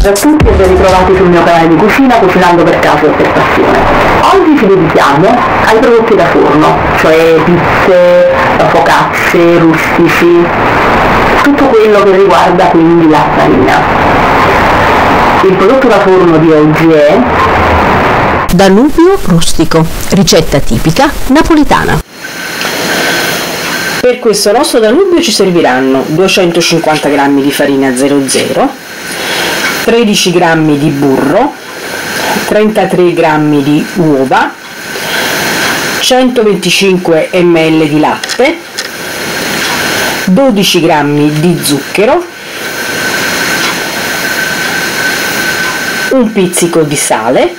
Ciao a tutti e ben ritrovati sul mio canale di cucina Cucinando per caso e per passione. Oggi ci dedichiamo ai prodotti da forno, cioè pizze, focacce, rustici, tutto quello che riguarda quindi la farina. Il prodotto da forno di oggi è Danubio rustico, ricetta tipica napoletana. Per questo nostro Danubio ci serviranno 250 g di farina 00, 13 g di burro, 33 g di uova, 125 ml di latte, 12 g di zucchero, un pizzico di sale,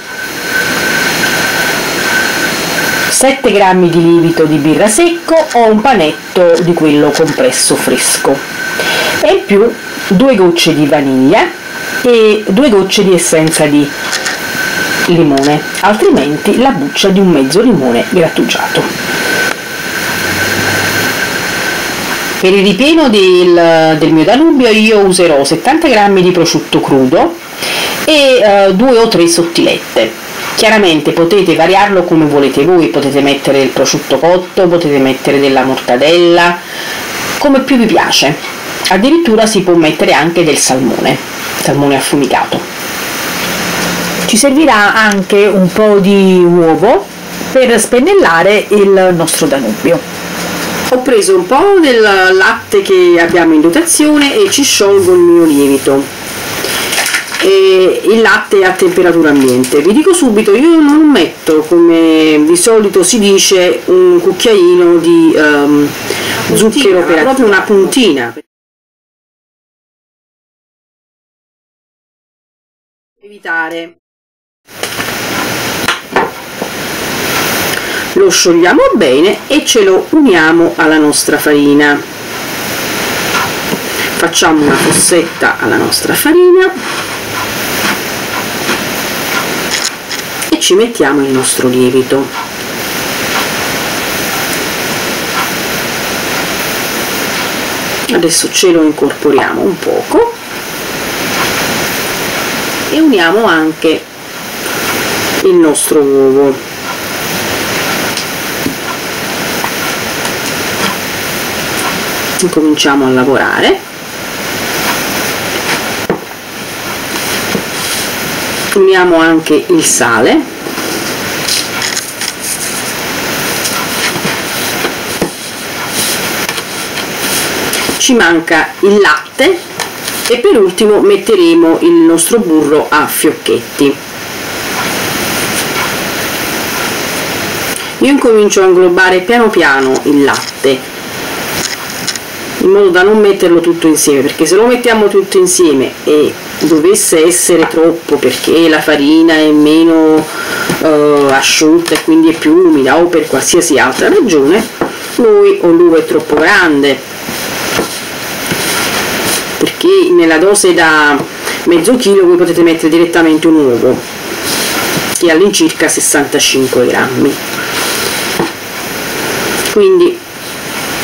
7 g di lievito di birra secco o un panetto di quello compresso fresco e in più 2 gocce di vaniglia e 2 gocce di essenza di limone, altrimenti la buccia di un mezzo limone grattugiato. Per il ripieno del mio Danubio io userò 70 g di prosciutto crudo e 2 o 3 sottilette. Chiaramente potete variarlo come volete voi, potete mettere il prosciutto cotto, potete mettere della mortadella, come più vi piace. Addirittura si può mettere anche del salmone affumicato. Ci servirà anche un po' di uovo per spennellare il nostro Danubio. Ho preso un po' del latte che abbiamo in dotazione e ci sciolgo il mio lievito. E il latte è a temperatura ambiente. Vi dico subito, io non metto, come di solito si dice, un cucchiaino di zucchero, proprio una puntina. Evitare. Lo sciogliamo bene e ce lo uniamo alla nostra farina. Facciamo una fossetta alla nostra farina e ci mettiamo il nostro lievito. Adesso ce lo incorporiamo un poco e uniamo anche il nostro uovo. Cominciamo a lavorare. Uniamo anche il sale, ci manca il latte e per ultimo metteremo il nostro burro a fiocchetti. Io incomincio a inglobare piano piano il latte in modo da non metterlo tutto insieme, perché se lo mettiamo tutto insieme e dovesse essere troppo perché la farina è meno asciutta e quindi è più umida o per qualsiasi altra ragione, noi o l'uovo è troppo grande, perché nella dose da mezzo chilo voi potete mettere direttamente un uovo che è all'incirca 65 grammi. Quindi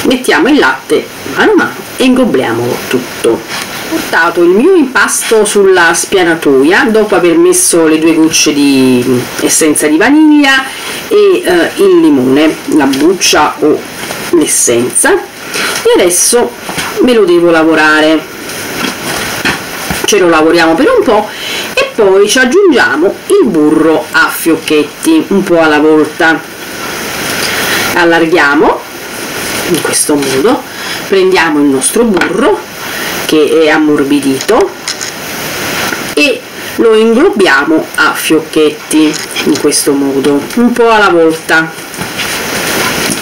mettiamo il latte mano a mano e inglobiamo tutto. Ho portato il mio impasto sulla spianatoia dopo aver messo le 2 gocce di essenza di vaniglia e il limone, la buccia o l'essenza, e adesso me lo devo lavorare. Ce lo lavoriamo per un po' e poi ci aggiungiamo il burro a fiocchetti, un po' alla volta. Allarghiamo in questo modo, prendiamo il nostro burro che è ammorbidito e lo inglobiamo a fiocchetti in questo modo, un po' alla volta,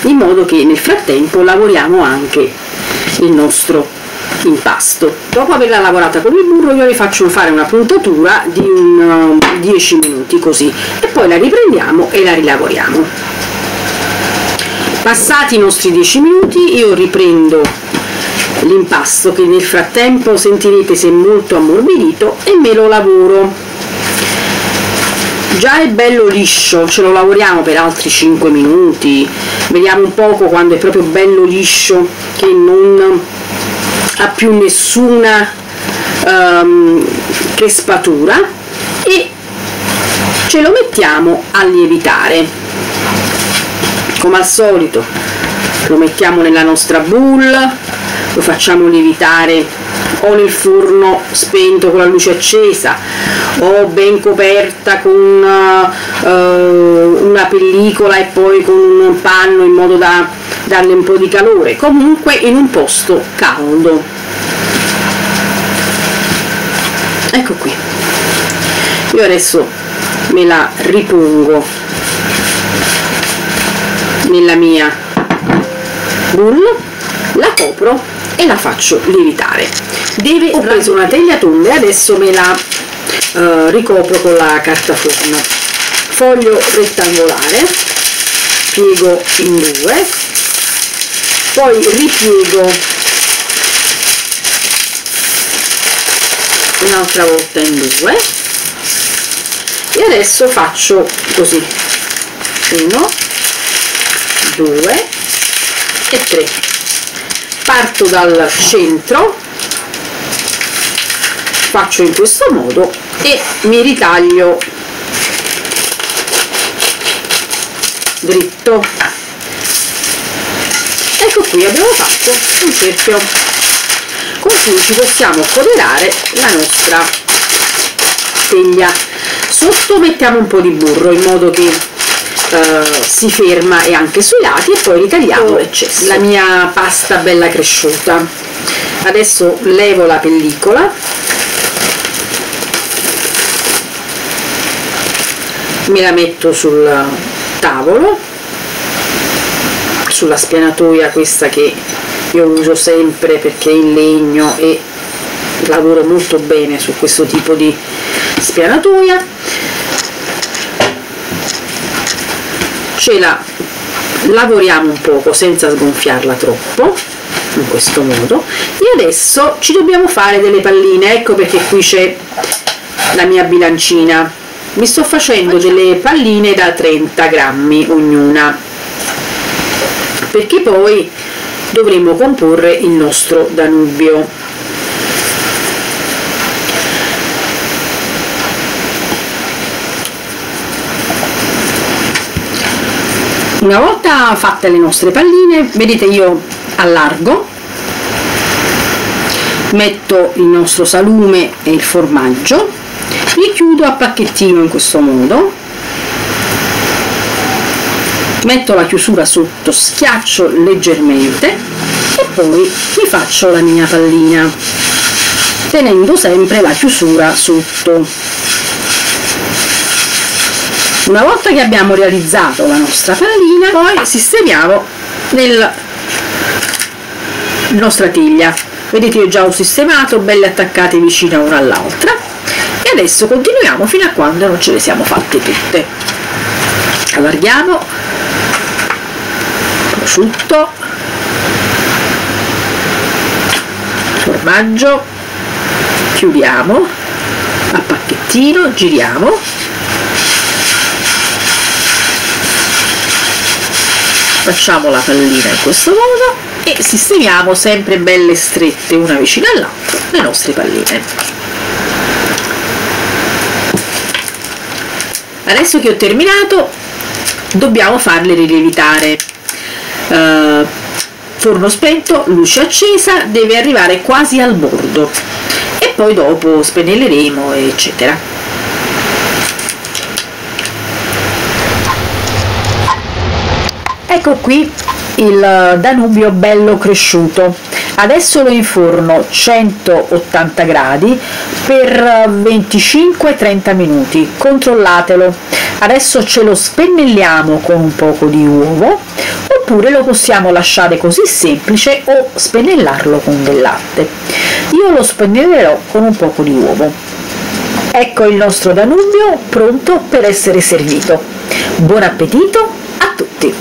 in modo che nel frattempo lavoriamo anche il nostro impasto. Dopo averla lavorata con il burro io le faccio fare una puntatura di 10 minuti così e poi la riprendiamo e la rilavoriamo. Passati i nostri 10 minuti io riprendo l'impasto che nel frattempo sentirete si è molto ammorbidito e me lo lavoro. Già è bello liscio, ce lo lavoriamo per altri 5 minuti, vediamo un poco quando è proprio bello liscio che non ha più nessuna crespatura e ce lo mettiamo a lievitare. Come al solito lo mettiamo nella nostra bowl, lo facciamo lievitare o nel forno spento con la luce accesa o ben coperta con una pellicola e poi con un panno in modo da darle un po' di calore, comunque in un posto caldo. Ecco qui, io adesso me la ripongo nella mia bowl, la copro e la faccio lievitare. Ho preso una teglia tonda e adesso me la ricopro con la carta forno. Foglio rettangolare, piego in due, poi ripiego un'altra volta in due e adesso faccio così: 1, 2 e 3. Parto dal centro, faccio in questo modo e mi ritaglio dritto. Ecco qui, abbiamo fatto un cerchio con cui ci possiamo colorare la nostra teglia. Sotto mettiamo un po' di burro in modo che si ferma e anche sui lati, e poi ritagliamo l'eccesso. La mia pasta bella cresciuta, adesso levo la pellicola, me la metto sul tavolo, sulla spianatoia questa che io uso sempre perché è in legno e lavoro molto bene su questo tipo di spianatoia. Ce la lavoriamo un poco senza sgonfiarla troppo, in questo modo, e adesso ci dobbiamo fare delle palline. Ecco perché qui c'è la mia bilancina, mi sto facendo delle palline da 30 grammi ognuna, perché poi dovremo comporre il nostro Danubio. Una volta fatte le nostre palline, vedete, io allargo, metto il nostro salume e il formaggio, li chiudo a pacchettino in questo modo, metto la chiusura sotto, schiaccio leggermente e poi mi faccio la mia pallina tenendo sempre la chiusura sotto. Una volta che abbiamo realizzato la nostra pallina, poi sistemiamo nella nostra teglia. Vedete, io già ho sistemato, belle attaccate vicine una all'altra, e adesso continuiamo fino a quando non ce le siamo fatte tutte. Allarghiamo, prosciutto, formaggio, chiudiamo a pacchettino, giriamo, facciamo la pallina in questo modo e sistemiamo sempre belle strette una vicina all'altra le nostre palline. Adesso che ho terminato dobbiamo farle rilievitare. Forno spento, luce accesa, deve arrivare quasi al bordo e poi dopo spennelleremo eccetera. Ecco qui il Danubio bello cresciuto. Adesso lo inforno 180 gradi per 25-30 minuti, controllatelo. Adesso ce lo spennelliamo con un poco di uovo, oppure lo possiamo lasciare così semplice o spennellarlo con del latte. Io lo spennellerò con un poco di uovo. Ecco il nostro Danubio pronto per essere servito. Buon appetito a tutti!